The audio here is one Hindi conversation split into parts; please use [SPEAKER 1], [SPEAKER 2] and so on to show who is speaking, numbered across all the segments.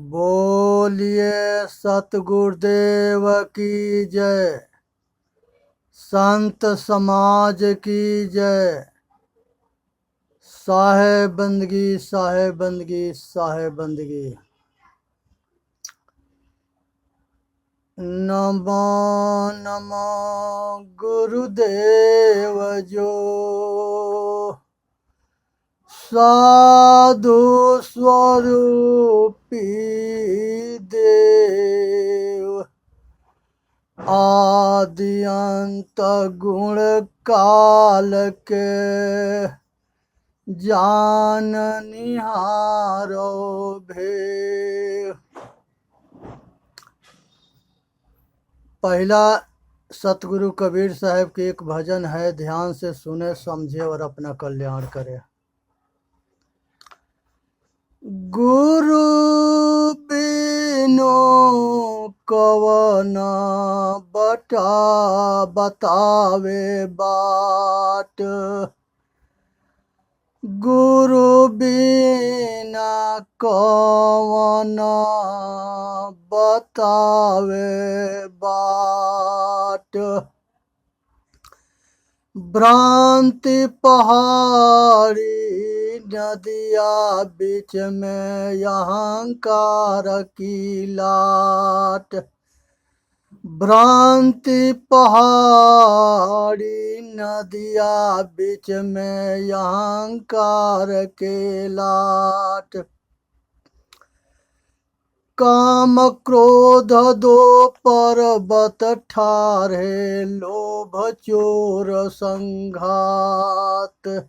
[SPEAKER 1] बोलिए सतगुरुदेव की जय। संत समाज की जय। साहेब बंदगी साहेब बंदगी साहेब बंदगी। नमो नमो गुरुदेव जो साधु स्वरूपी देव। आदि अंत गुण काल के जान निहारो भेव। पहला सतगुरु कबीर साहब के एक भजन है, ध्यान से सुने, समझे और अपना कल्याण करे। गुरु बिनु कवन बटा बतावे बाट। गुरु बिना कवन बतावे बाट। भ्रांति पहाड़ी नदिया बीच में अहंकार की लाट। भ्रांति पहाड़ी नदिया बीच में अहंकार के लाट। काम क्रोध दो पर्वत ठारे, लोभ चोर संघात।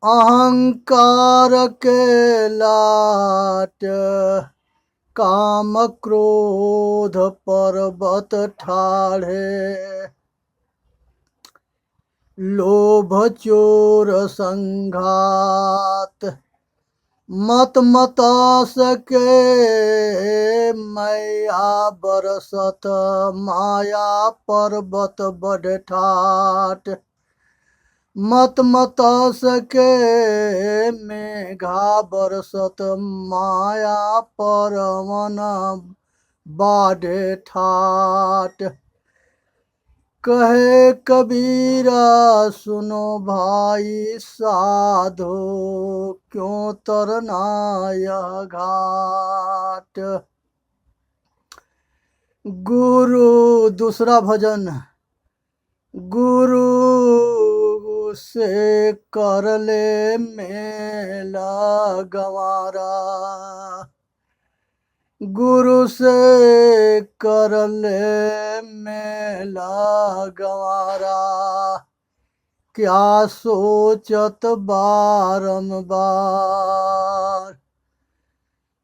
[SPEAKER 1] अहंकार के लाट काम क्रोध पर्वत ठारे, लोभ चोर संघात। मत मतास के मैया बरसत, माया पर्वत बढ़ ठाट। मत मतास के मेघा बरसत, माया परवन बाढ़े ठाट। कहे कबीरा सुनो भाई साधो, क्यों तरना यह घाट। गुरु दूसरा भजन। गुरु से कर ले मेला गंवारा। गुरु से कर ले मेला गंवारा, क्या सोचत बारंबार।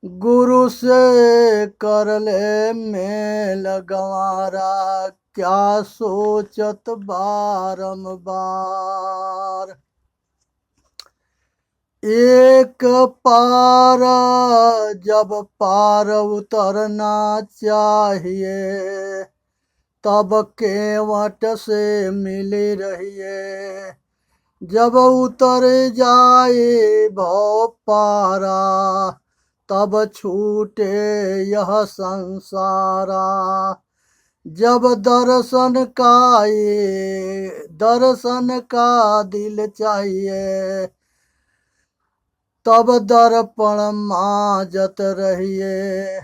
[SPEAKER 1] गुरु से कर ले मेल गंवारा, क्या सोचत बारंबार। एक पार जब पार उतरना चाहिए, तब केवट से मिली रहिए। जब उतर जाए भव पारा, तब छूटे यह संसारा। जब दर्शन का दिल चाहिए, तब दर्पण मांजत रहिए।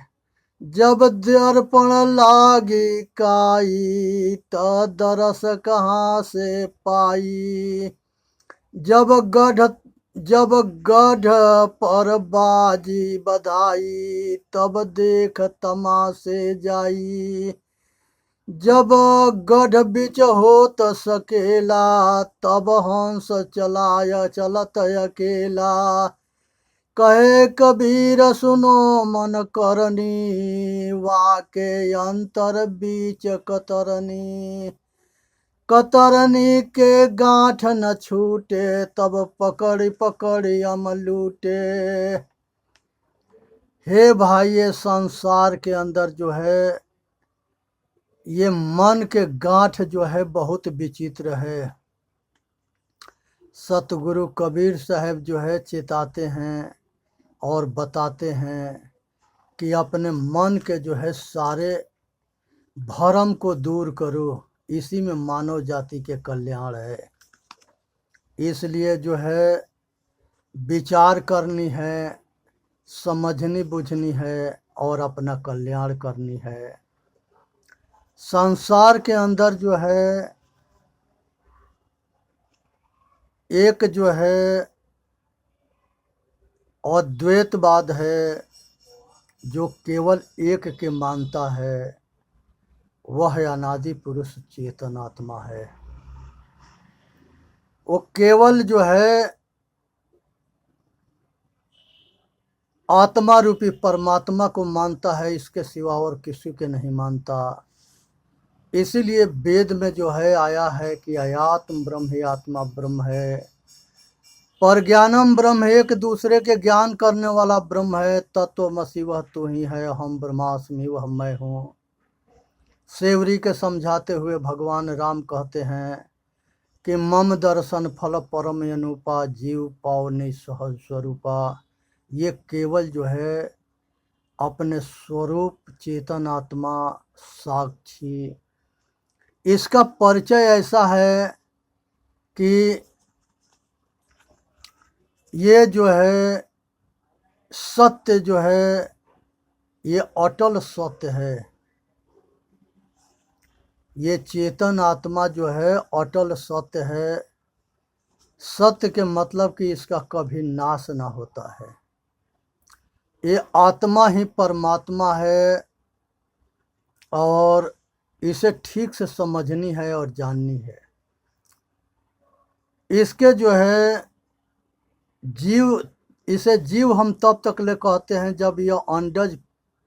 [SPEAKER 1] जब दर्पण लागी काई, त दरस कहाँ से पाई। जब गढ़ पर बाजी बधाई, तब देख तमाशे जाई। जब गढ़ बिच होत सकेला, तब हंस चलाय चलत अकेला। कहे कबीर सुनो मन करनी, वाके अंतर बीच कतरनी। कतरनी के गांठ न छूटे, तब पकड़ पकड़ यम लूटे। हे भाई, ये संसार के अंदर जो है, ये मन के गांठ जो है बहुत विचित्र है। सतगुरु कबीर साहब जो है चेताते हैं और बताते हैं कि अपने मन के जो है सारे भरम को दूर करो, इसी में मानव जाति के कल्याण है। इसलिए जो है विचार करनी है, समझनी बुझनी है और अपना कल्याण करनी है। संसार के अंदर जो है एक जो है अद्वैतवाद है, जो केवल एक के मानता है, वह अनादि पुरुष चेतन आत्मा है। वो केवल जो है आत्मा रूपी परमात्मा को मानता है, इसके सिवा और किसी के नहीं मानता। इसीलिए वेद में जो है आया है कि अयात्म ब्रह्म ही आत्मा ब्रह्म है, पर ज्ञानम ब्रह्म, एक दूसरे के ज्ञान करने वाला ब्रह्म है। तत्वमसि वह तू ही है, हम ब्रह्मास्मि वह मैं हूँ। सेवरी के समझाते हुए भगवान राम कहते हैं कि मम दर्शन फल परम अनुपा, जीव पावनी सहज स्वरूपा। ये केवल जो है अपने स्वरूप चेतन आत्मा साक्षी, इसका परिचय ऐसा है कि ये जो है सत्य जो है ये अटल सत्य है। ये चेतन आत्मा जो है अटल सत्य है। सत्य के मतलब कि इसका कभी नाश ना होता है। ये आत्मा ही परमात्मा है और इसे ठीक से समझनी है और जाननी है। इसके जो है जीव, इसे जीव हम तब तक ले कहते हैं जब यह अंडज,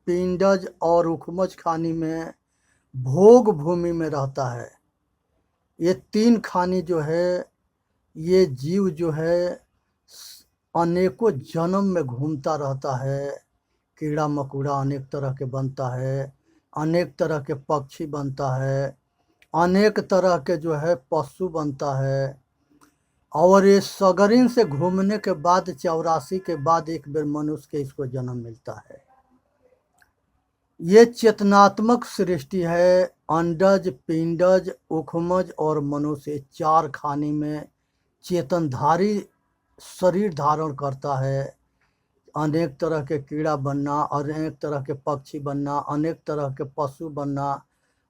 [SPEAKER 1] पिंडज और उखमज खानी में भोग भूमि में रहता है। ये तीन खानी जो है, ये जीव जो है अनेकों जन्म में घूमता रहता है। कीड़ा मकोड़ा अनेक तरह के बनता है, अनेक तरह के पक्षी बनता है, अनेक तरह के जो है पशु बनता है। और ये सगरिन से घूमने के बाद 84 के बाद एक बेर मनुष्य के इसको जन्म मिलता है। ये चेतनात्मक सृष्टि है। अंडज, पिंडज, उखमज और मनुष्य, चार खानी में चेतनधारी शरीर धारण करता है। अनेक तरह के कीड़ा बनना, अनेक तरह के पक्षी बनना, अनेक तरह के पशु बनना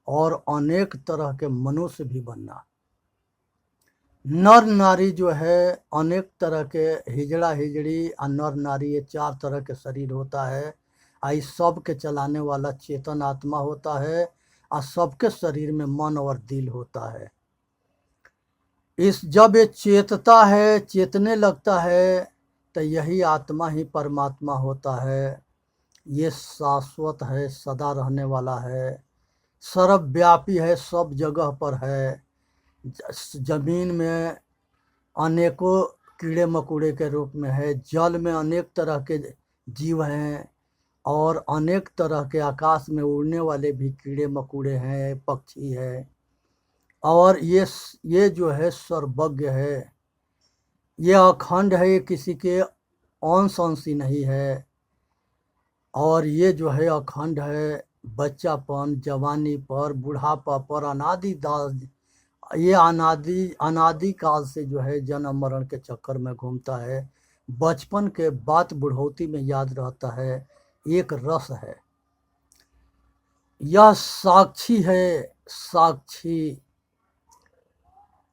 [SPEAKER 1] और अनेक तरह के मनुष्य भी बनना। नर नारी जो है अनेक तरह के, हिजड़ा हिजड़ी और नर नारी, ये चार तरह के शरीर होता है। आई सब के चलाने वाला चेतन आत्मा होता है और सबके शरीर में मन और दिल होता है। इस जब ये चेतता है, चेतने लगता है, तो यही आत्मा ही परमात्मा होता है। ये शाश्वत है, सदा रहने वाला है, सर्वव्यापी है, सब जगह पर है। जमीन में अनेकों कीड़े मकोड़े के रूप में है, जल में अनेक तरह के जीव हैं और अनेक तरह के आकाश में उड़ने वाले भी कीड़े मकोड़े हैं, पक्षी है। और ये जो है सर्वज्ञ है, ये अखंड है, ये किसी के अंश अंशी नहीं है। और ये जो है अखंड है, बच्चापन, जवानी पर, बुढ़ापा पर, अनादि दास, ये अनादि काल से जो है जन्म मरण के चक्कर में घूमता है। बचपन के बात बुढ़ौती में याद रहता है। एक रस है, यह साक्षी है, साक्षी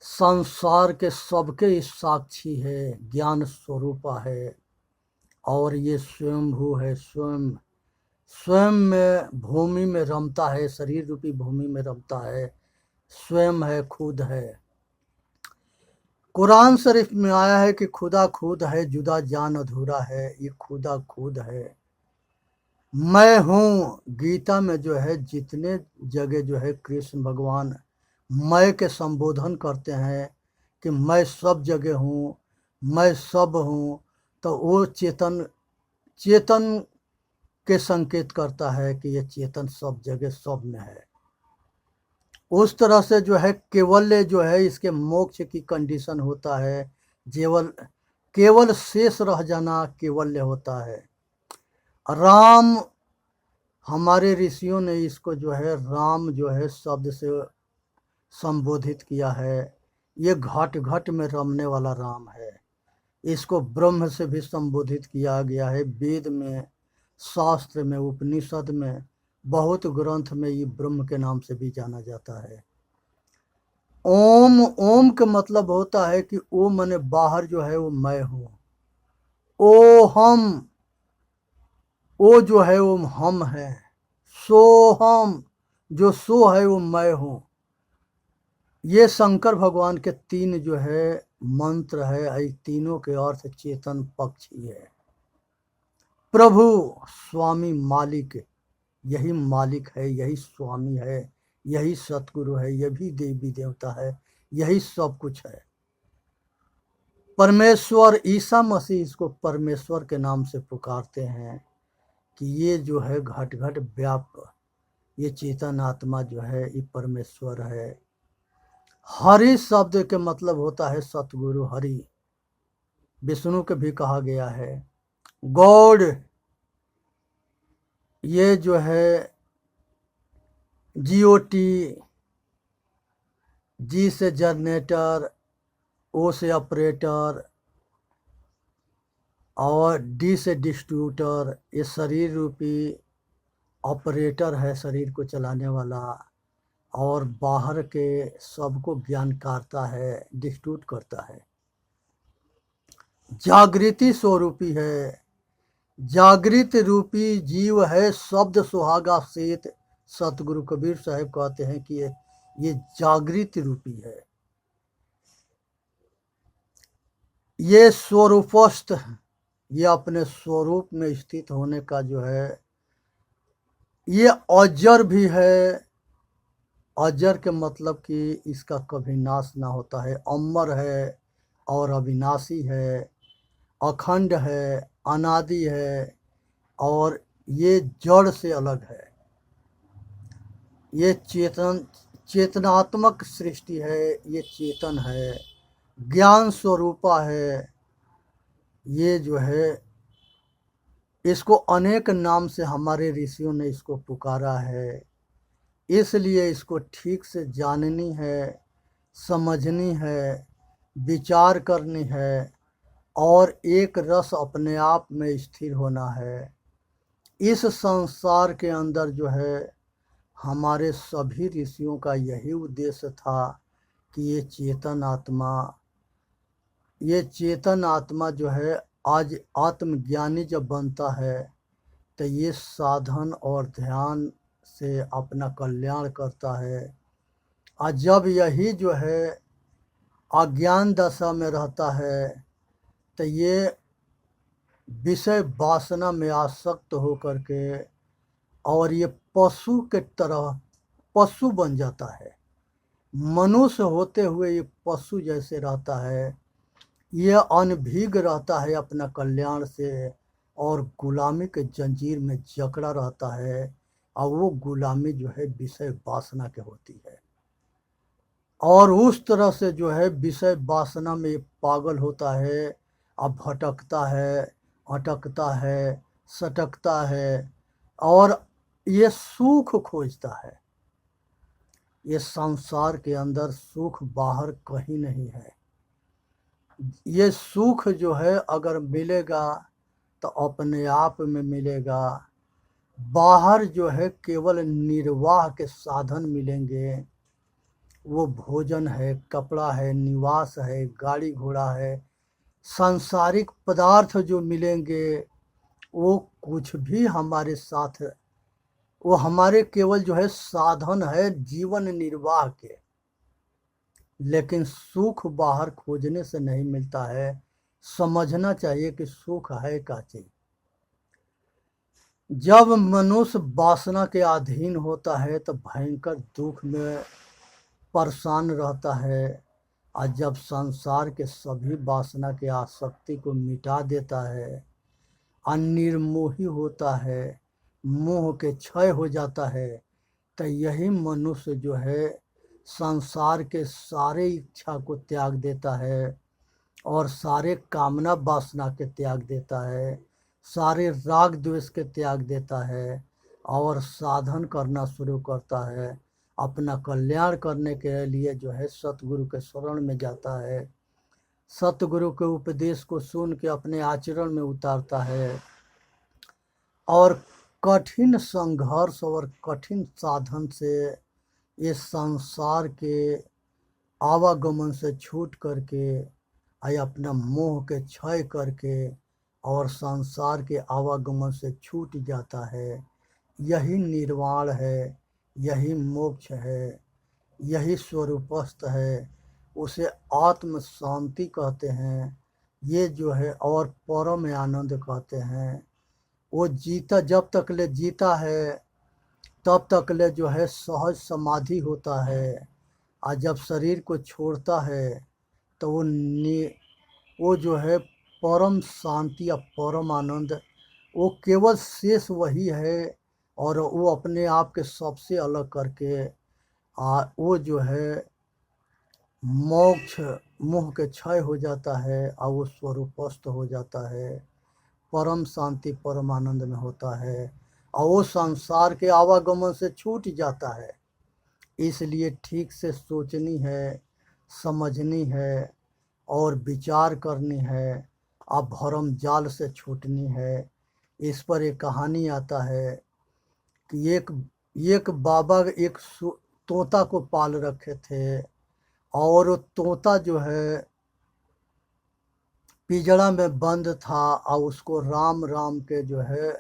[SPEAKER 1] संसार के सबके इस साक्षी है, ज्ञान स्वरूपा है। और ये स्वयंभू है, स्वयं में भूमि में रमता है, शरीर रूपी भूमि में रमता है, स्वयं है, खुद है। कुरान शरीफ में आया है कि खुदा खुद है, जुदा जान अधूरा है। ये खुदा खुद है, मैं हूँ। गीता में जो है जितने जगह जो है कृष्ण भगवान मैं के संबोधन करते हैं कि मैं सब जगह हूँ, मैं सब हूँ, तो वो चेतन के संकेत करता है कि ये चेतन सब जगह सब में है। उस तरह से जो है केवल्य जो है इसके मोक्ष की कंडीशन होता है। केवल शेष रह जाना केवल्य होता है। राम हमारे ऋषियों ने इसको जो है राम जो है शब्द से संबोधित किया है। ये घट घट में रमने वाला राम है। इसको ब्रह्म से भी संबोधित किया गया है। वेद में, शास्त्र में, उपनिषद में, बहुत ग्रंथ में ये ब्रह्म के नाम से भी जाना जाता है। ओम, ओम का मतलब होता है कि ओ मने बाहर जो है वो मैं हूँ। ओ हम, ओ जो है वो हम है। सो हम, जो सो है वो मैं हूँ। ये शंकर भगवान के तीन जो है मंत्र है। तीनों के अर्थ चेतन पक्ष ही है। प्रभु, स्वामी, मालिक, यही मालिक है, यही स्वामी है, यही सतगुरु है, यही देवी देवता है, यही सब कुछ है। परमेश्वर, ईसा मसीह इसको परमेश्वर के नाम से पुकारते हैं कि ये जो है घट घट व्याप्त, ये चेतन आत्मा जो है ये परमेश्वर है। हरि शब्द के मतलब होता है सतगुरु, हरि। विष्णु के भी कहा गया है। गॉड, ये जो है GOT, G से जनरेटर, O से ऑपरेटर और D से डिस्ट्रीब्यूटर। ये शरीर रूपी ऑपरेटर है, शरीर को चलाने वाला, और बाहर के सबको ज्ञान करता है, डिस्ट्रीब्यूट करता है। जागृति स्वरूपी है। जागृत रूपी जीव है, शब्द सुहागा सेत। सतगुरु कबीर साहब कहते हैं कि ये जागृत रूपी है। ये स्वरूपस्थ, ये अपने स्वरूप में स्थित होने का जो है। ये अजर भी है। अजर के मतलब कि इसका कभी नाश ना होता है। अमर है और अविनाशी है, अखंड है, अनादि है, और ये जड़ से अलग है। ये चेतनात्मक सृष्टि है। ये चेतन है, ज्ञान स्वरूपा है। ये जो है इसको अनेक नाम से हमारे ऋषियों ने इसको पुकारा है। इसलिए इसको ठीक से जाननी है, समझनी है, विचार करनी है, और एक रस अपने आप में स्थिर होना है। इस संसार के अंदर जो है हमारे सभी ऋषियों का यही उद्देश्य था कि ये चेतन आत्मा जो है आज आत्मज्ञानी जब बनता है तो ये साधन और ध्यान से अपना कल्याण करता है। और जब यही जो है अज्ञान दशा में रहता है तो ये विषय वासना में आसक्त होकर के और ये पशु के तरह पशु बन जाता है। मनुष्य होते हुए ये पशु जैसे रहता है। ये अनभिज्ञ रहता है अपना कल्याण से, और गुलामी के जंजीर में जकड़ा रहता है। और वो गुलामी जो है विषय वासना के होती है, और उस तरह से जो है विषय वासना में पागल होता है। अब भटकता है, अटकता है, सटकता है, और ये सुख खोजता है। ये संसार के अंदर सुख बाहर कहीं नहीं है। ये सुख जो है अगर मिलेगा तो अपने आप में मिलेगा। बाहर जो है केवल निर्वाह के साधन मिलेंगे। वो भोजन है, कपड़ा है, निवास है, गाड़ी घोड़ा है, सांसारिक पदार्थ जो मिलेंगे वो कुछ भी हमारे साथ, वो हमारे केवल जो है साधन है जीवन निर्वाह के। लेकिन सुख बाहर खोजने से नहीं मिलता है। समझना चाहिए कि सुख है क्या चीज। जब मनुष्य वासना के अधीन होता है तो भयंकर दुख में परेशान रहता है। और जब संसार के सभी वासना के आसक्ति को मिटा देता है, अनिर्मोही होता है, मोह के क्षय हो जाता है, तो यही मनुष्य जो है संसार के सारे इच्छा को त्याग देता है, और सारे कामना वासना के त्याग देता है, सारे राग द्वेष के त्याग देता है, और साधन करना शुरू करता है, अपना कल्याण करने के लिए जो है सतगुरु के शरण में जाता है, सतगुरु के उपदेश को सुन के अपने आचरण में उतारता है और कठिन संघर्ष और कठिन साधन से इस संसार के आवागमन से छूट करके अपना मोह के क्षय करके और संसार के आवागमन से छूट जाता है। यही निर्वाण है, यही मोक्ष है, यही स्वरूपस्थ है, उसे आत्म शांति कहते हैं, ये जो है और परम आनंद कहते हैं। वो जीता जब तक ले जीता है तब तक ले जो है सहज समाधि होता है, और जब शरीर को छोड़ता है तो वो जो है परम शांति या परम आनंद, वो केवल शेष वही है, और वो अपने आप के सबसे अलग करके वो जो है मोक्ष मोह के क्षय हो जाता है और वो स्वरूपस्थ हो जाता है, परम शांति परम आनंद में होता है और वो संसार के आवागमन से छूट जाता है। इसलिए ठीक से सोचनी है, समझनी है और विचार करनी है, अब भरम जाल से छूटनी है। इस पर एक कहानी आता है कि एक बाबा एक तोता को पाल रखे थे, और वो तोता जो है पिंजड़ा में बंद था और उसको राम राम के जो है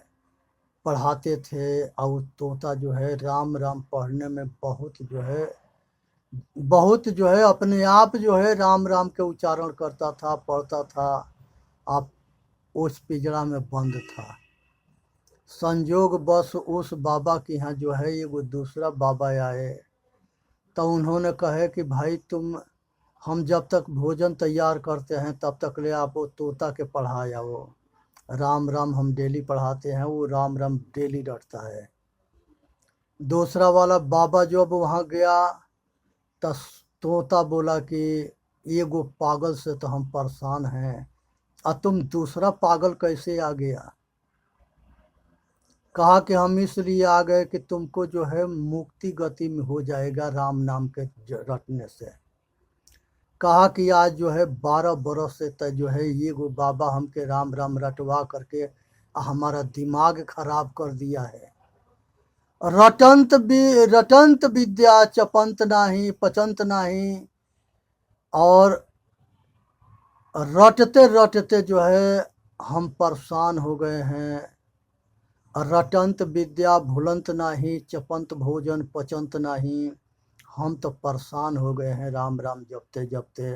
[SPEAKER 1] पढ़ाते थे, और तोता जो है राम राम पढ़ने में बहुत जो है अपने आप जो है राम राम के उच्चारण करता था, पढ़ता था। आप उस पिंजड़ा में बंद था। संजोग बस उस बाबा के यहाँ जो है ये दूसरा बाबा आए, तो उन्होंने कहे कि भाई हम जब तक भोजन तैयार करते हैं तब तक ले आप वो तोता के पढ़ा आओ, राम राम हम डेली पढ़ाते हैं, वो राम राम डेली रटता है। दूसरा वाला बाबा जब वहाँ गया तो तोता बोला कि ये वो पागल से तो हम परेशान हैं, और तुम दूसरा पागल कैसे आ गया? कहा कि हम इसलिए आ गए कि तुमको जो है मुक्ति गति में हो जाएगा राम नाम के रटने से। कहा कि आज जो है 12 बरस से तय जो है ये वो बाबा हमके राम राम रटवा करके हमारा दिमाग खराब कर दिया है। रटंत विद्या चपंत नाही पचंत नाही, और रटते रटते जो है हम परेशान हो गए हैं। रटंत विद्या भूलंत नाही, चपंत भोजन पचंत नाही, हम तो परेशान हो गए हैं राम राम जपते जपते।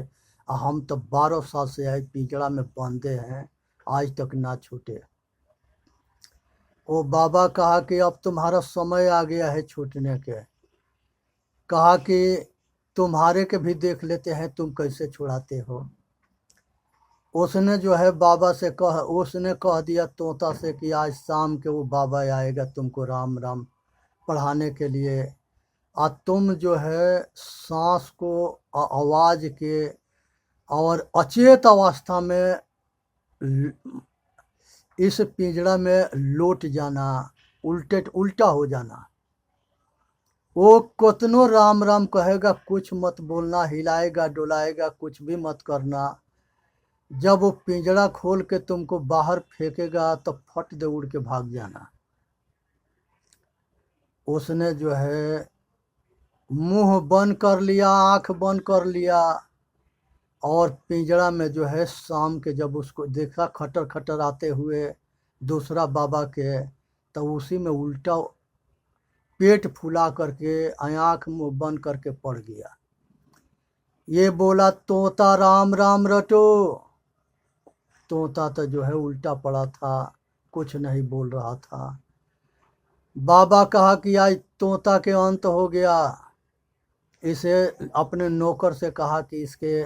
[SPEAKER 1] हम तो 12 साल से आए पिंजड़ा में बंधे हैं, आज तक ना छूटे। वो बाबा कहा कि अब तुम्हारा समय आ गया है छूटने के। कहा कि तुम्हारे के भी देख लेते हैं तुम कैसे छुड़ाते हो। उसने जो है बाबा से उसने कह दिया तोता से कि आज शाम के वो बाबा आएगा तुमको राम राम पढ़ाने के लिए, और तुम जो है सांस को आवाज़ के और अचेत अवस्था में इस पिंजड़ा में लौट जाना, उल्टा हो जाना। वो कितनो राम राम कहेगा कुछ मत बोलना, हिलाएगा डुलाएगा कुछ भी मत करना। जब वो पिंजड़ा खोल के तुमको बाहर फेंकेगा तो फट दे उड़ के भाग जाना। उसने जो है मुंह बंद कर लिया, आंख बंद कर लिया, और पिंजड़ा में जो है शाम के जब उसको देखा खटर खटर आते हुए दूसरा बाबा के, तो उसी में उल्टा पेट फुला करके आँख मुंह बंद करके पड़ गया। ये बोला तोता राम राम रटो। तोता तो जो है उल्टा पड़ा था, कुछ नहीं बोल रहा था। बाबा कहा कि आज तोता के अंत हो गया। इसे अपने नौकर से कहा कि इसके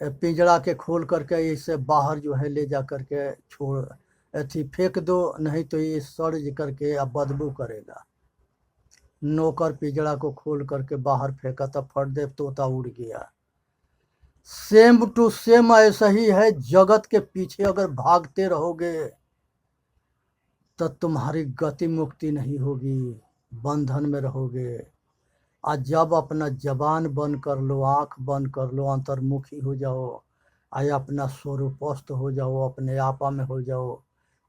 [SPEAKER 1] पिंजड़ा के खोल करके इसे बाहर जो है ले जा करके छोड़ फेंक दो, नहीं तो ये सड़ करके अब बदबू करेगा। नौकर पिंजड़ा को खोल करके बाहर फेंका तो फट दे तोता उड़ गया। सेम टू सेम ऐसा ही है, जगत के पीछे अगर भागते रहोगे तो तुम्हारी गति मुक्ति नहीं होगी, बंधन में रहोगे। आज जब अपना जबान बंद कर लो, आंख बंद कर लो, अंतर्मुखी हो जाओ, आए अपना स्वरूपस्थ हो जाओ, अपने आपा में हो जाओ,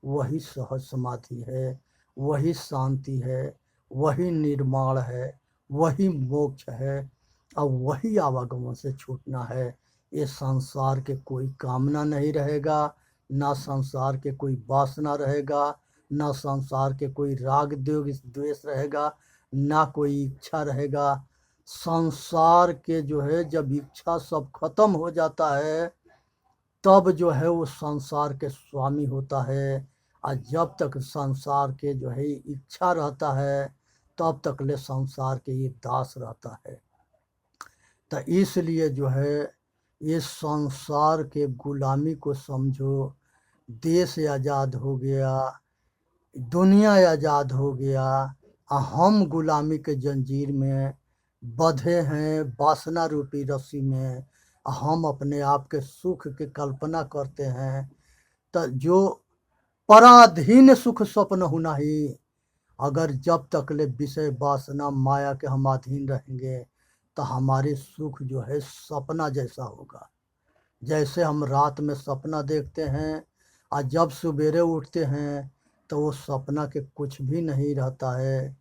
[SPEAKER 1] वही सहज समाधि है, वही शांति है, वही निर्माण है, वही मोक्ष है, और वही आवागमन से छूटना है। ये संसार के कोई कामना नहीं रहेगा, ना संसार के कोई वासना रहेगा, ना संसार के कोई राग द्वेष रहेगा, ना कोई इच्छा रहेगा। संसार के जो है जब इच्छा सब खत्म हो जाता है, तब जो है वो संसार के स्वामी होता है। और जब तक संसार के जो है इच्छा रहता है, तब तक ले संसार के ये दास रहता है। तो इसलिए जो है ये संसार के गुलामी को समझो। देश आज़ाद हो गया, दुनिया आज़ाद हो गया, हम गुलामी के जंजीर में बंधे हैं, वासना रूपी रस्सी में। हम अपने आप के सुख की कल्पना करते हैं, तो जो पराधीन सुख स्वप्न होना ही। अगर जब तक ले विषय वासना माया के हम अधीन रहेंगे, तो हमारे सुख जो है सपना जैसा होगा। जैसे हम रात में सपना देखते हैं और जब सवेरे उठते हैं, तो वो सपना के कुछ भी नहीं रहता है।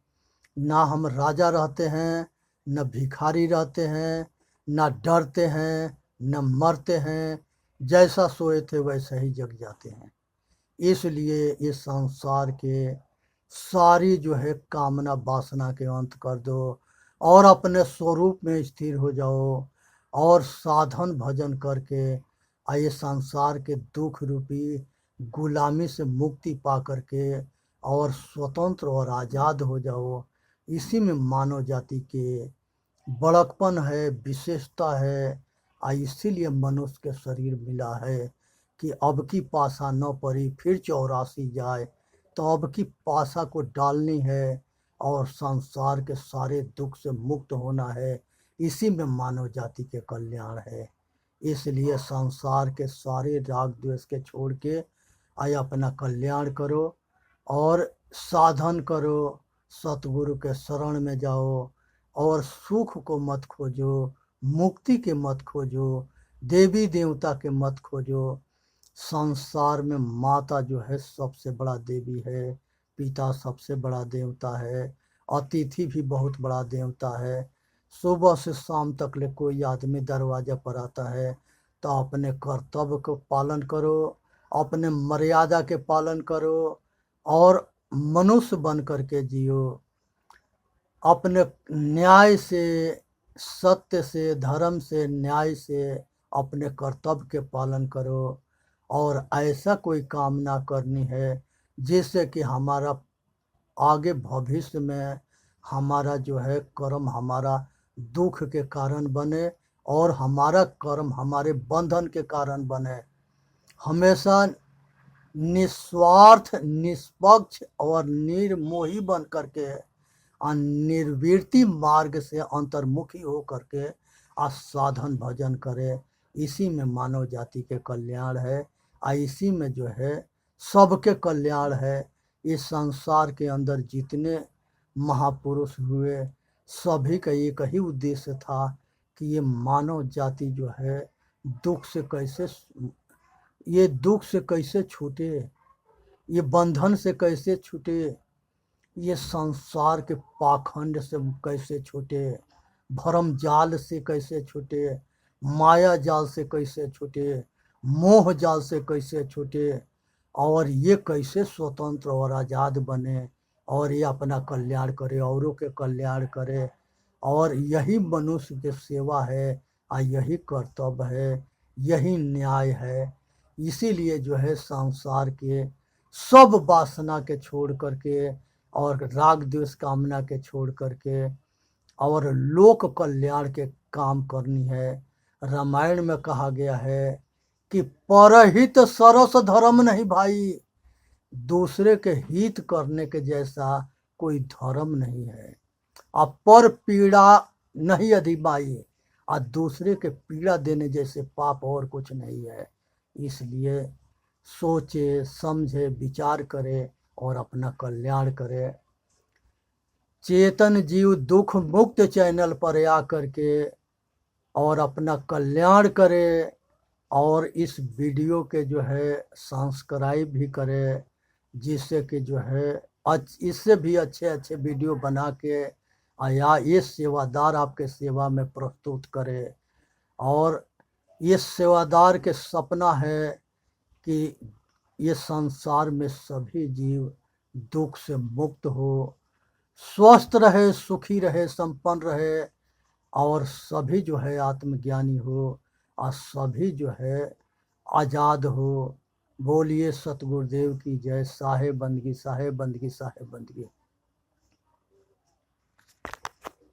[SPEAKER 1] ना हम राजा रहते हैं, न भिखारी रहते हैं, न डरते हैं, न मरते हैं। जैसा सोए थे वैसे ही जग जाते हैं। इसलिए इस संसार के सारी जो है कामना वासना के अंत कर दो और अपने स्वरूप में स्थिर हो जाओ, और साधन भजन करके ये संसार के दुख रूपी गुलामी से मुक्ति पा करके और स्वतंत्र और आज़ाद हो जाओ। इसी में मानव जाति के बड़कपन है, विशेषता है। इसीलिए मनुष्य के शरीर मिला है कि अब की पासा न पड़ी फिर 84 जाए। तो अब की पासा को डालनी है और संसार के सारे दुख से मुक्त होना है। इसी में मानव जाति के कल्याण है। इसलिए संसार के सारे राग द्वेष के छोड़ के अपना कल्याण करो और साधन करो, सतगुरु के शरण में जाओ, और सुख को मत खोजो, मुक्ति के मत खोजो, देवी देवता के मत खोजो। संसार में माता जो है सबसे बड़ा देवी है, पिता सबसे बड़ा देवता है, अतिथि भी बहुत बड़ा देवता है। सुबह से शाम तक ले कोई आदमी दरवाजा पर आता है, तो अपने कर्तव्य को पालन करो, अपने मर्यादा के पालन करो और मनुष्य बन करके जियो। अपने न्याय से, सत्य से, धर्म से, न्याय से अपने कर्तव्य के पालन करो। और ऐसा कोई काम ना करनी है जिससे कि हमारा आगे भविष्य में हमारा जो है कर्म हमारा दुख के कारण बने और हमारा कर्म हमारे बंधन के कारण बने। हमेशा निस्वार्थ, निष्पक्ष और निर्मोही बन करके निर्वृत्ति मार्ग से अंतर्मुखी हो करके साधन भजन करे। इसी में मानव जाति के कल्याण है, इसी में जो है सबके कल्याण है। इस संसार के अंदर जितने महापुरुष हुए, सभी का एक ही उद्देश्य था कि ये मानव जाति जो है दुख से कैसे छूटे, ये बंधन से कैसे छूटे, ये संसार के पाखंड से कैसे छूटे, भरम जाल से कैसे छूटे, माया जाल से कैसे छूटे, मोह जाल से कैसे छूटे, और ये कैसे स्वतंत्र और आज़ाद बने और ये अपना कल्याण करे, औरों के कल्याण करे। और यही मनुष्य की सेवा है, यही कर्तव्य है, यही न्याय है। इसीलिए जो है संसार के सब वासना के छोड़ करके और राग द्वेष कामना के छोड़ करके और लोक कल्याण के काम करनी है। रामायण में कहा गया है कि परहित सरस धर्म नहीं भाई, दूसरे के हित करने के जैसा कोई धर्म नहीं है। अब पर पीड़ा नहीं अधिमाई, और दूसरे के पीड़ा देने जैसे पाप और कुछ नहीं है। इसलिए सोचे, समझे, विचार करे और अपना कल्याण करे। चेतन जीव दुख मुक्त चैनल पर आकर के और अपना कल्याण करे और इस वीडियो के जो है सब्सक्राइब भी करे, जिससे कि जो है इससे भी अच्छे अच्छे वीडियो बना के या ये सेवादार आपके सेवा में प्रस्तुत करे। और ये सेवादार के सपना है कि ये संसार में सभी जीव दुख से मुक्त हो, स्वस्थ रहे, सुखी रहे, संपन्न रहे और सभी जो है आत्मज्ञानी हो और सभी जो है आज़ाद हो। बोलिए सतगुरुदेव की जय। साहेब बंदगी, साहेब बंदगी, साहेब बंदगी।